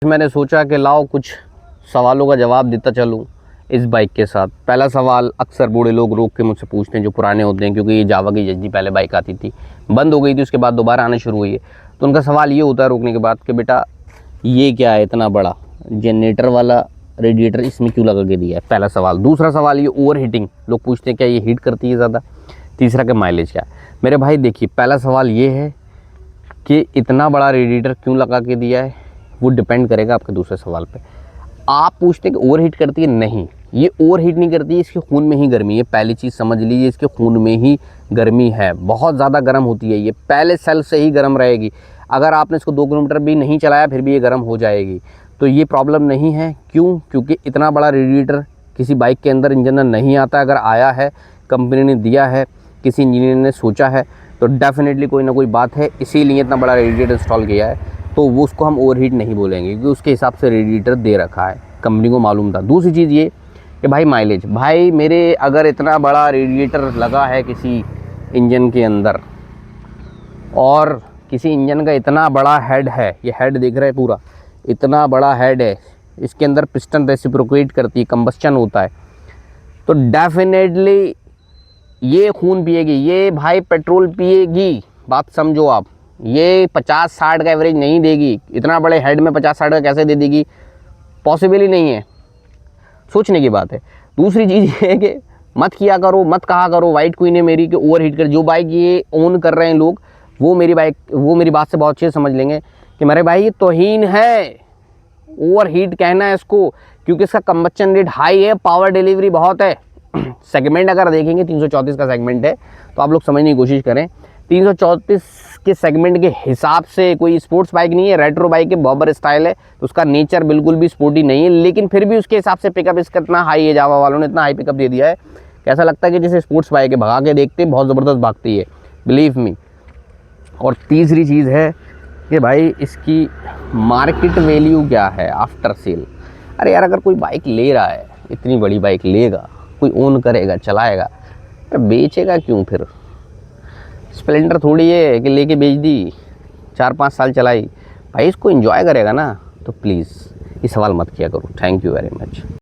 मैंने सोचा कि लाओ कुछ सवालों का जवाब देता चलूँ इस बाइक के साथ। पहला सवाल अक्सर बूढ़े लोग रोक के मुझसे पूछते हैं जो पुराने होते हैं, क्योंकि ये जावा की जल्दी पहले बाइक आती थी, बंद हो गई थी, उसके बाद दोबारा आना शुरू हुई है। तो उनका सवाल ये होता है रोकने के बाद कि बेटा ये क्या है इतना बड़ा जनरेटर वाला रेडिएटर इसमें क्यों लगा के दिया है, पहला सवाल। दूसरा सवाल ये ओवर हीटिंग, लोग पूछते हैं क्या ये हीट करती है ज़्यादा। तीसरा कि माइलेज क्या है। मेरे भाई देखिए, पहला सवाल ये है कि इतना बड़ा रेडिएटर क्यों लगा के दिया है, वो डिपेंड करेगा आपके दूसरे सवाल पे। आप पूछते हैं कि ओवर हीट करती है, नहीं, ये ओवर हीट नहीं करती है, इसके खून में ही गर्मी है। पहली चीज़ समझ लीजिए, इसके खून में ही गर्मी है, बहुत ज़्यादा गर्म होती है, ये पहले सेल से ही गर्म रहेगी। अगर आपने इसको 2 किलोमीटर भी नहीं चलाया फिर भी ये गर्म हो जाएगी। तो ये प्रॉब्लम नहीं है। क्यों? क्योंकि इतना बड़ा रेडिएटर किसी बाइक के अंदर इंजन में नहीं आता। अगर आया है, कंपनी ने दिया है, किसी इंजीनियर ने सोचा है, तो डेफिनेटली कोई ना कोई बात है, इसीलिए इतना बड़ा रेडिएटर इंस्टॉल किया है। तो वो उसको हम ओवरहीट नहीं बोलेंगे, क्योंकि उसके हिसाब से रेडिएटर दे रखा है, कंपनी को मालूम था। दूसरी चीज़ ये कि भाई माइलेज, भाई मेरे अगर इतना बड़ा रेडिएटर लगा है किसी इंजन के अंदर और किसी इंजन का इतना बड़ा हेड है, ये हेड देख रहे हैं पूरा, इतना बड़ा हेड है, इसके अंदर पिस्टन रेसिप्रोकेट करती है, कंबस्चन होता है, तो डेफिनेटली ये खून पिएगी, ये भाई पेट्रोल पिएगी। बात समझो आप, ये 50-60 का एवरेज नहीं देगी। इतना बड़े हेड में 50-60 का कैसे दे देगी, पॉसिबल ही नहीं है, सोचने की बात है। दूसरी चीज़ ये है कि मत किया करो, मत कहा करो वाइट क्वीन है मेरी कि ओवर हीट कर। जो बाइक ये ओन कर रहे हैं लोग, वो मेरी बात से बहुत अच्छे से समझ लेंगे कि मेरे भाई ये तौहीन है ओवर हीट कहना है इसको, क्योंकि इसका कंबस्चन रेट हाई है, पावर डिलीवरी बहुत है। सेगमेंट अगर देखेंगे 334 का सेगमेंट है, तो आप लोग समझने की कोशिश करें, 334 के सेगमेंट के हिसाब से कोई स्पोर्ट्स बाइक नहीं है, रेट्रो बाइक है, बॉबर स्टाइल है, तो उसका नेचर बिल्कुल भी स्पोर्टी नहीं है, लेकिन फिर भी उसके हिसाब से पिकअप इसका इतना हाई है, जावा वालों ने इतना हाई पिकअप दे दिया है कि ऐसा लगता है कि जैसे स्पोर्ट्स बाइक है, भगा के देखते बहुत ज़बरदस्त भागती है, बिलीव मी। और तीसरी चीज़ है कि भाई इसकी मार्केट वैल्यू क्या है आफ्टर सेल। अरे यार, अगर कोई बाइक ले रहा है, इतनी बड़ी बाइक लेगा, कोई ओन करेगा, चलाएगा, बेचेगा क्यों फिर? स्प्लेंडर थोड़ी है कि लेके बेच दी, 4-5 साल चलाई, भाई इसको एंजॉय करेगा ना। तो प्लीज़ ये सवाल मत किया करो। Thank you very much.